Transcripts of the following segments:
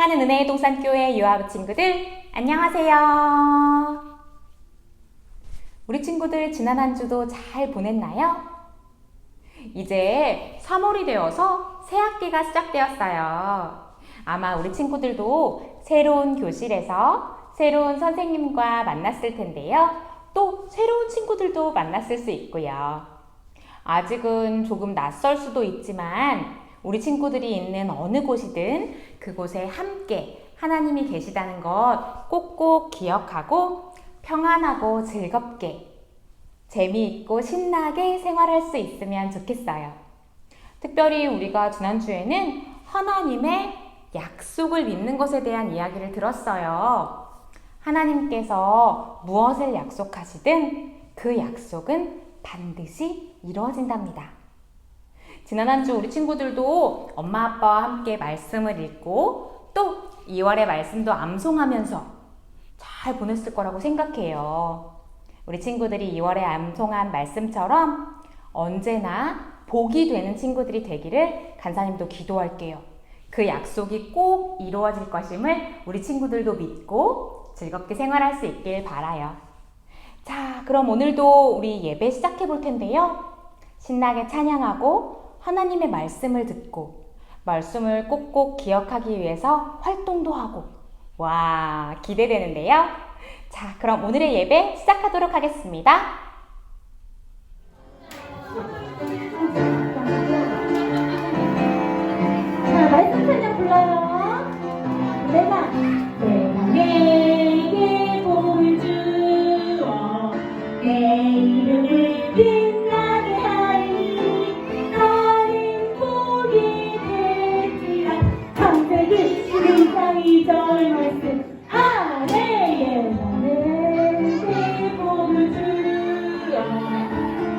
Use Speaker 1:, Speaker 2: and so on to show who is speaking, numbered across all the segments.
Speaker 1: 사랑하는 은혜의 동산교회 유아부 친구들, 안녕하세요. 우리 친구들 지난 한 주도 잘 보냈나요? 이제 3월이 되어서 새 학기가 시작되었어요. 아마 우리 친구들도 새로운 교실에서 새로운 선생님과 만났을 텐데요. 또 새로운 친구들도 만났을 수 있고요. 아직은 조금 낯설 수도 있지만 우리 친구들이 있는 어느 곳이든 그곳에 함께 하나님이 계시다는 것 꼭꼭 기억하고 평안하고 즐겁게 재미있고 신나게 생활할 수 있으면 좋겠어요. 특별히 우리가 지난주에는 하나님의 약속을 믿는 것에 대한 이야기를 들었어요. 하나님께서 무엇을 약속하시든 그 약속은 반드시 이루어진답니다. 지난 한 주 우리 친구들도 엄마 아빠와 함께 말씀을 읽고 또 2월의 말씀도 암송하면서 잘 보냈을 거라고 생각해요. 우리 친구들이 2월에 암송한 말씀처럼 언제나 복이 되는 친구들이 되기를 간사님도 기도할게요. 그 약속이 꼭 이루어질 것임을 우리 친구들도 믿고 즐겁게 생활할 수 있길 바라요. 자, 그럼 오늘도 우리 예배 시작해 볼 텐데요. 신나게 찬양하고 하나님의 말씀을 듣고 말씀을 꼭꼭 기억하기 위해서 활동도 하고 와, 기대되는데요. 자, 그럼 오늘의 예배 시작하도록 하겠습니다.
Speaker 2: 자, 말씀 찬양 불러요. 내가 내게 복을 주어 내 이름을 빛나게 하리니 너는 복이 될지라. 창세기 12장 2절 말씀 아래에 너는 내 복을 주어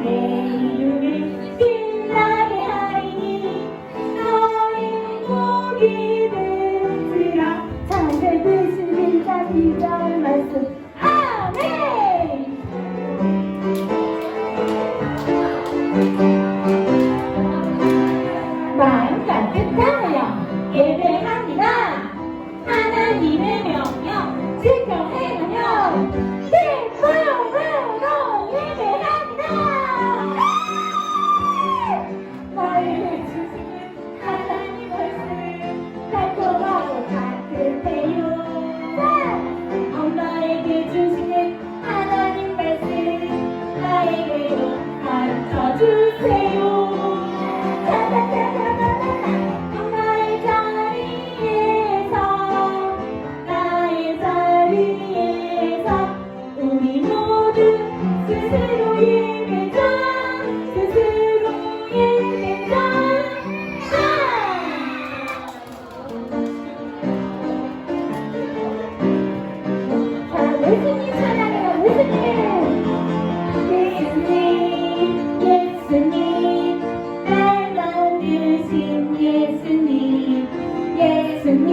Speaker 2: 내 이름을 빛나게 하리니 너는 복이 될지라. 창세기 12장 2절 말씀 아멘. 마음 따뜻하여 예배합니다. 하나님의 명령 지켜 행하며 최고로 예배합니다. 나에게 주시는 하나님 말씀 달콤하고 따뜻해요. 엄마에게 주시는 하나님 말씀 나에게도 가르쳐주세요. 엄마의 자리에서 나의 자리에서 우리 모두 스스로 예배자 스스로 예배자. 자, 예수님 사랑해요. 예수님 예수님 날 만드신 예수님 예수님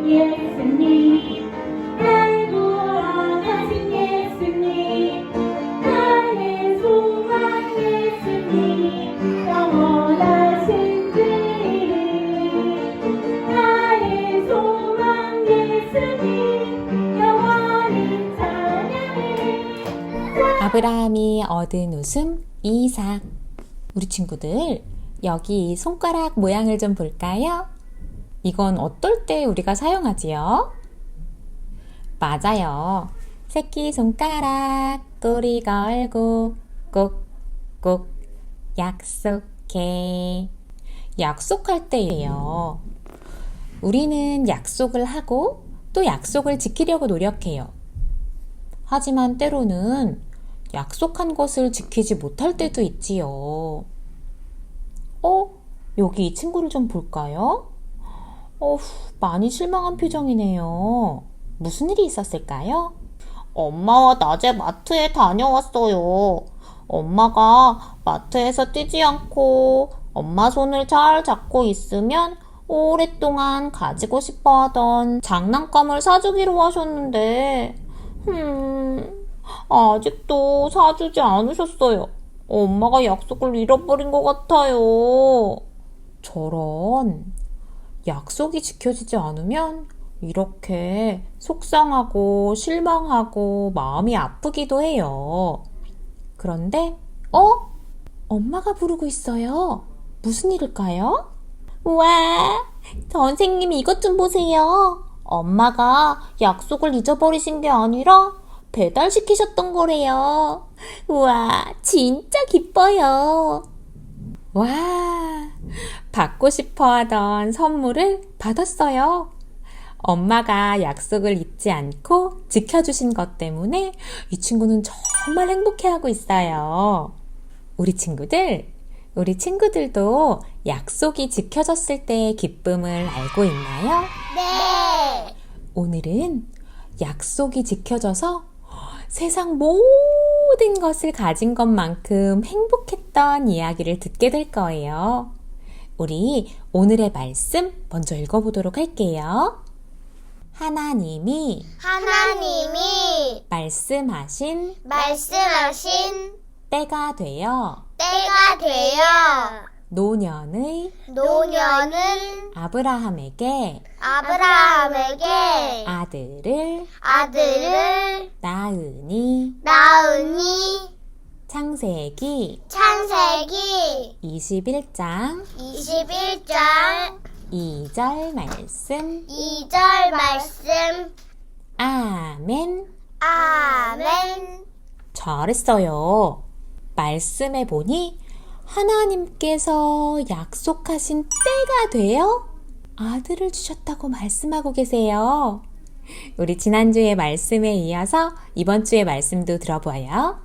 Speaker 2: 예수님 날 구원하신 예수님 나의 소망 예수님 영원하신 그 이름 나의 소망 예수님 영원히 찬양해.
Speaker 1: 아브라함이 얻은 웃음 이삭. 우리 친구들, 여기 이 손가락 모양을 좀 볼까요? 이건 어떨 때 우리가 사용하지요? 맞아요. 새끼손가락 꼬리 걸고 꼭꼭 약속해. 약속할 때예요. 우리는 약속을 하고 또 약속을 지키려고 노력해요. 하지만 때로는 약속한 것을 지키지 못할 때도 있지요. 여기 이 친구를 좀 볼까요? 많이 실망한 표정이네요. 무슨 일이 있었을까요?
Speaker 3: 엄마와 낮에 마트에 다녀왔어요. 엄마가 마트에서 뛰지 않고 엄마 손을 잘 잡고 있으면 오랫동안 가지고 싶어 하던 장난감을 사주기로 하셨는데, 아직도 사주지 않으셨어요. 엄마가 약속을 잃어버린 것 같아요.
Speaker 1: 저런,
Speaker 3: 약속이 지켜지지 않으면 이렇게 속상하고 실망하고 마음이 아프기도 해요. 그런데, 엄마가 부르고 있어요. 무슨 일일까요? 우와, 선생님 이것 좀 보세요. 엄마가 약속을 잊어버리신 게 아니라 배달시키셨던 거래요. 우와, 진짜 기뻐요. 와, 받고 싶어 하던 선물을 받았어요. 엄마가 약속을 잊지 않고 지켜주신 것 때문에 이 친구는 정말 행복해하고 있어요. 우리 친구들도 약속이 지켜졌을 때의 기쁨을 알고 있나요?
Speaker 4: 네.
Speaker 3: 오늘은 약속이 지켜져서 세상 모든 것을 가진 것만큼 행복했던 이야기를 듣게 될 거예요. 우리 오늘의 말씀 먼저 읽어보도록 할게요. 하나님이 말씀하신 때가 되어 노년의 아브라함에게 아들을 낳으니 창세기 21장 2절 말씀 아멘. 잘했어요. 말씀해 보니 하나님께서 약속하신 때가 되어 아들을 주셨다고 말씀하고 계세요. 우리 지난주의 말씀에 이어서 이번 주의 말씀도 들어봐요.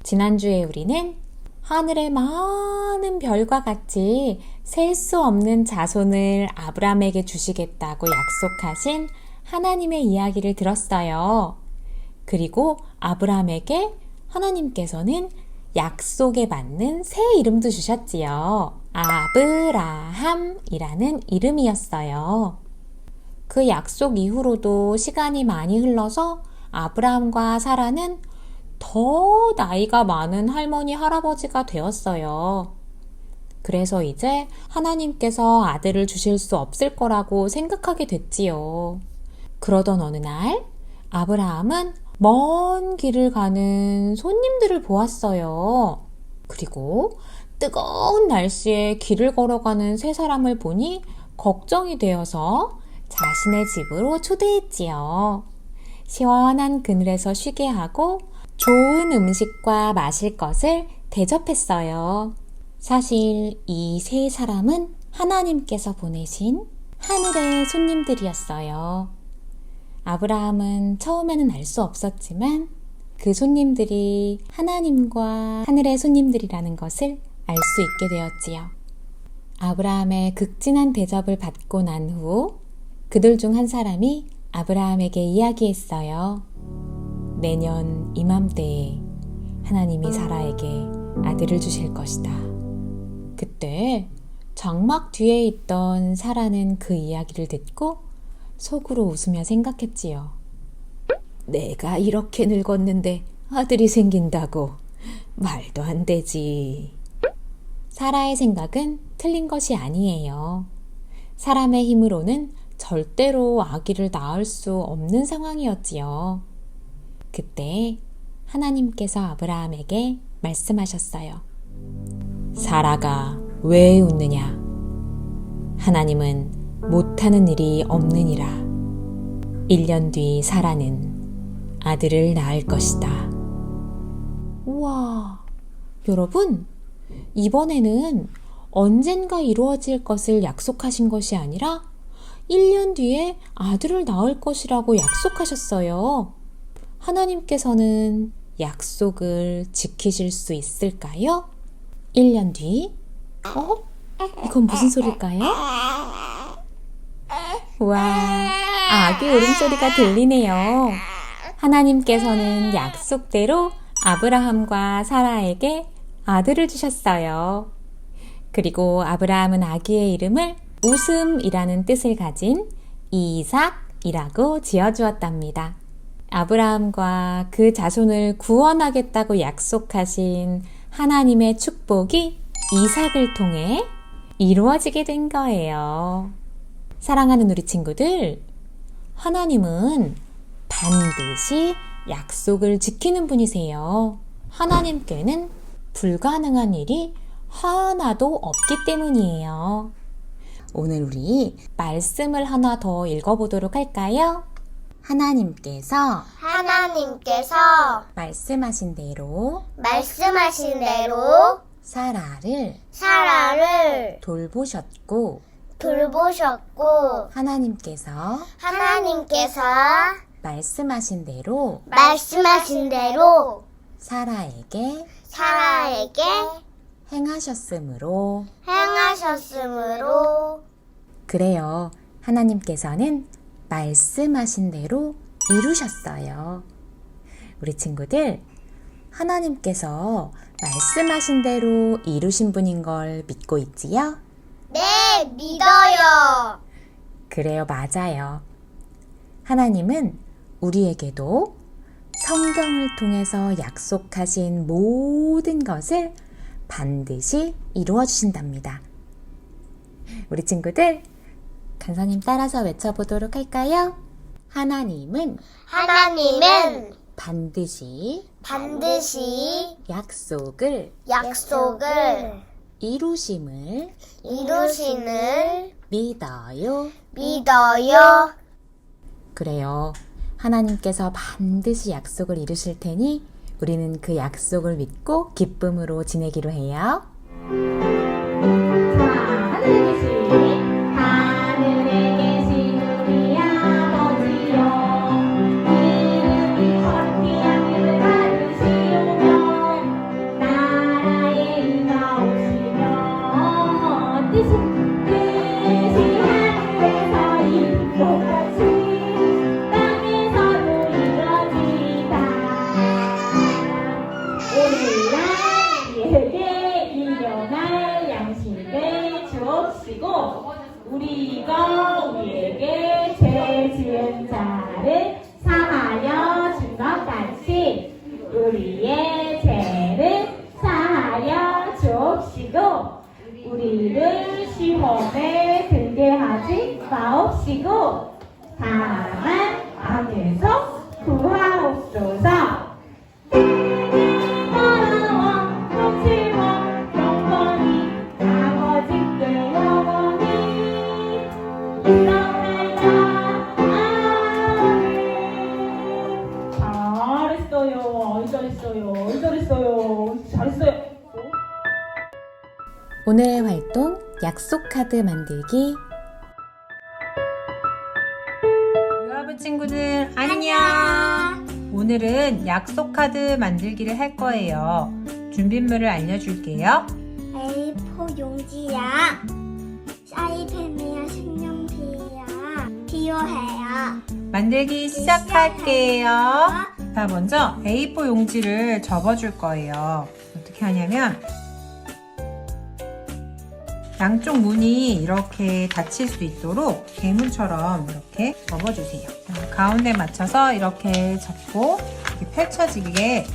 Speaker 3: 지난주에 우리는 하늘의 많은 별과 같이 셀 수 없는 자손을 아브라함에게 주시겠다고 약속하신 하나님의 이야기를 들었어요. 그리고 아브라함에게 하나님께서는 약속에 맞는 새 이름도 주셨지요. 아브라함이라는 이름이었어요. 그 약속 이후로도 시간이 많이 흘러서 아브라함과 사라는 더 나이가 많은 할머니, 할아버지가 되었어요. 그래서 이제 하나님께서 아들을 주실 수 없을 거라고 생각하게 됐지요. 그러던 어느 날 아브라함은 먼 길을 가는 손님들을 보았어요. 그리고 뜨거운 날씨에 길을 걸어가는 세 사람을 보니 걱정이 되어서 자신의 집으로 초대했지요. 시원한 그늘에서 쉬게 하고 좋은 음식과 마실 것을 대접했어요. 사실 이 세 사람은 하나님께서 보내신 하늘의 손님들이었어요. 아브라함은 처음에는 알 수 없었지만 그 손님들이 하나님과 하늘의 손님들이라는 것을 알 수 있게 되었지요. 아브라함의 극진한 대접을 받고 난 후 그들 중 한 사람이 아브라함에게 이야기했어요. 내년 이맘때에 하나님이 사라에게 아들을 주실 것이다. 그때 장막 뒤에 있던 사라는 그 이야기를 듣고 속으로 웃으며 생각했지요. 내가 이렇게 늙었는데 아들이 생긴다고? 말도 안 되지. 사라의 생각은 틀린 것이 아니에요. 사람의 힘으로는 절대로 아기를 낳을 수 없는 상황이었지요. 그때 하나님께서 아브라함에게 말씀하셨어요. 사라가 왜 웃느냐? 하나님은 못하는 일이 없느니라. 1년 뒤 사라는 아들을 낳을 것이다. 우와, 여러분, 이번에는 언젠가 이루어질 것을 약속하신 것이 아니라 1년 뒤에 아들을 낳을 것이라고 약속하셨어요. 하나님께서는 약속을 지키실 수 있을까요? 1년 뒤? 이건 무슨 소리일까요? 와, 아기 울음소리가 들리네요. 하나님께서는 약속대로 아브라함과 사라에게 아들을 주셨어요. 그리고 아브라함은 아기의 이름을 웃음이라는 뜻을 가진 이삭이라고 지어주었답니다. 아브라함과 그 자손을 구원하겠다고 약속하신 하나님의 축복이 이삭을 통해 이루어지게 된 거예요. 사랑하는 우리 친구들, 하나님은 반드시 약속을 지키는 분이세요. 하나님께는 불가능한 일이 하나도 없기 때문이에요. 오늘 우리 말씀을 하나 더 읽어보도록 할까요? 하나님께서 말씀하신 대로 사라를 돌보셨고, 하나님께서 말씀하신 대로 사라에게 행하셨으므로, 그래요. 하나님께서는 말씀하신 대로 이루셨어요. 우리 친구들, 하나님께서 말씀하신 대로 이루신 분인 걸 믿고 있지요?
Speaker 4: 네, 믿어요.
Speaker 3: 그래요, 맞아요. 하나님은 우리에게도 성경을 통해서 약속하신 모든 것을 반드시 이루어 주신답니다. 우리 친구들, 간사님 따라서 외쳐보도록 할까요? 하나님은 반드시 약속을 이루심을 믿어요. 그래요. 하나님께서 반드시 약속을 이루실 테니 우리는 그 약속을 믿고 기쁨으로 지내기로 해요.
Speaker 2: 하늘에 계신 우리 아버지여, 이름이 거룩히 하늘을 가르시오며, 나라의 임하오시며, 뜻이 하늘에서 이루어같이 땅에서도 이루어지이다. 오늘날 우리에게 일용할 양식을 주옵시고, 우리가 우리에게 죄 지은 자를 사하여 준 것 같이 우리의 죄를 사하여 주옵시고, 우리를 시험에 들게 하지 마옵시고, 다만 악에서 구하옵소서. 나라와 통치와 영광이 아버지께 영원히 있사옵나이다. 아멘. 잘했어요.
Speaker 3: 오늘의 활동 약속 카드 만들기.
Speaker 5: 여러분 친구들 안녕. 오늘은 약속 카드 만들기를 할 거예요. 준비물을 알려줄게요.
Speaker 4: A4 용지야, 사이펜이야, 색연필이야, 필요해요.
Speaker 5: 만들기 시작할게요. 자, 먼저 A4 용지를 접어줄 거예요. 어떻게 하냐면 양쪽 문이 이렇게 닫힐 수 있도록 대문처럼 이렇게 접어주세요. 자, 가운데 맞춰서 이렇게 접고 이렇게 펼쳐지게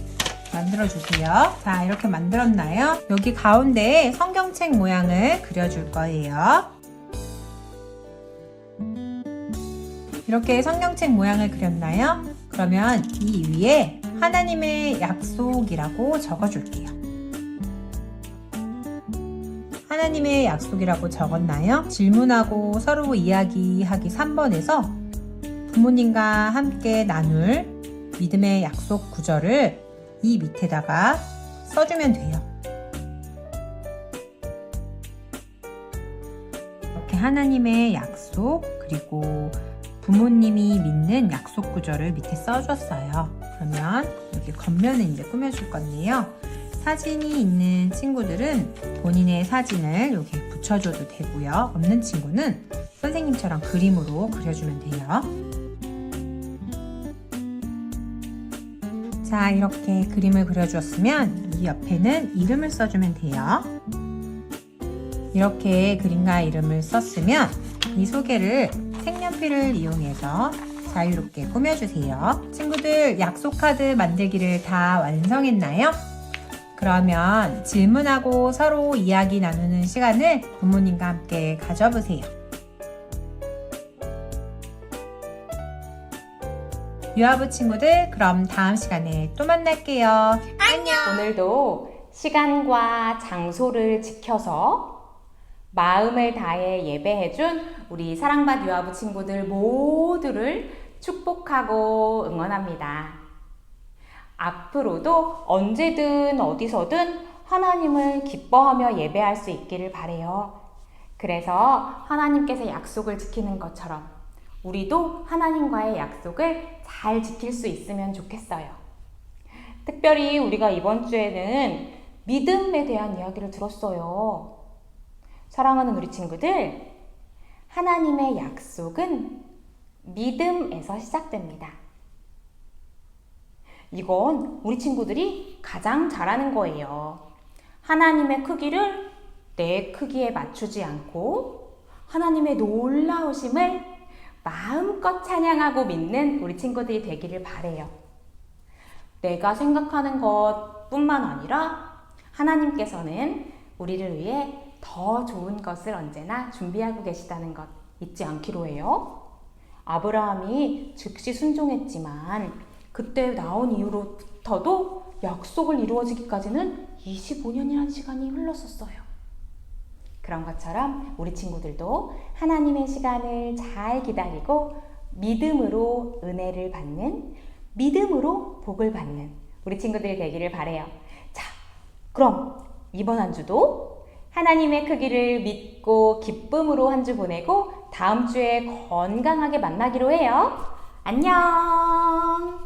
Speaker 5: 만들어주세요. 자, 이렇게 만들었나요? 여기 가운데에 성경책 모양을 그려줄 거예요. 이렇게 성경책 모양을 그렸나요? 그러면 이 위에 하나님의 약속이라고 적어줄게요. 하나님의 약속이라고 적었나요? 질문하고 서로 이야기하기 3번에서 부모님과 함께 나눌 믿음의 약속 구절을 이 밑에다가 써주면 돼요. 이렇게 하나님의 약속 그리고 부모님이 믿는 약속 구절을 밑에 써줬어요. 그러면 여기 겉면을 이제 꾸며줄 건데요. 사진이 있는 친구들은 본인의 사진을 여기 붙여줘도 되고요. 없는 친구는 선생님처럼 그림으로 그려주면 돼요. 자, 이렇게 그림을 그려주었으면 이 옆에는 이름을 써주면 돼요. 이렇게 그림과 이름을 썼으면 이 소개를 색연필을 이용해서 자유롭게 꾸며주세요. 친구들, 약속 카드 만들기를 다 완성했나요? 그러면 질문하고 서로 이야기 나누는 시간을 부모님과 함께 가져보세요. 유아부 친구들, 그럼 다음 시간에 또 만날게요.
Speaker 1: 오늘도 시간과 장소를 지켜서 마음을 다해 예배해준 우리 사랑받 유아부 친구들 모두를 축복하고 응원합니다. 앞으로도 언제든 어디서든 하나님을 기뻐하며 예배할 수 있기를 바래요. 그래서 하나님께서 약속을 지키는 것처럼 우리도 하나님과의 약속을 잘 지킬 수 있으면 좋겠어요. 특별히 우리가 이번 주에는 믿음에 대한 이야기를 들었어요. 사랑하는 우리 친구들, 하나님의 약속은 믿음에서 시작됩니다. 이건 우리 친구들이 가장 잘하는 거예요. 하나님의 크기를 내 크기에 맞추지 않고 하나님의 놀라우심을 마음껏 찬양하고 믿는 우리 친구들이 되기를 바래요. 내가 생각하는 것뿐만 아니라 하나님께서는 우리를 위해 더 좋은 것을 언제나 준비하고 계시다는 것 잊지 않기로 해요. 아브라함이 즉시 순종했지만 그때 나온 이후로부터도 약속을 이루어지기까지는 25년이라는 시간이 흘렀었어요. 그런 것처럼 우리 친구들도 하나님의 시간을 잘 기다리고 믿음으로 은혜를 받는, 믿음으로 복을 받는 우리 친구들이 되기를 바래요. 자, 그럼 이번 한 주도 하나님의 크기를 믿고 기쁨으로 한 주 보내고 다음 주에 건강하게 만나기로 해요. 안녕!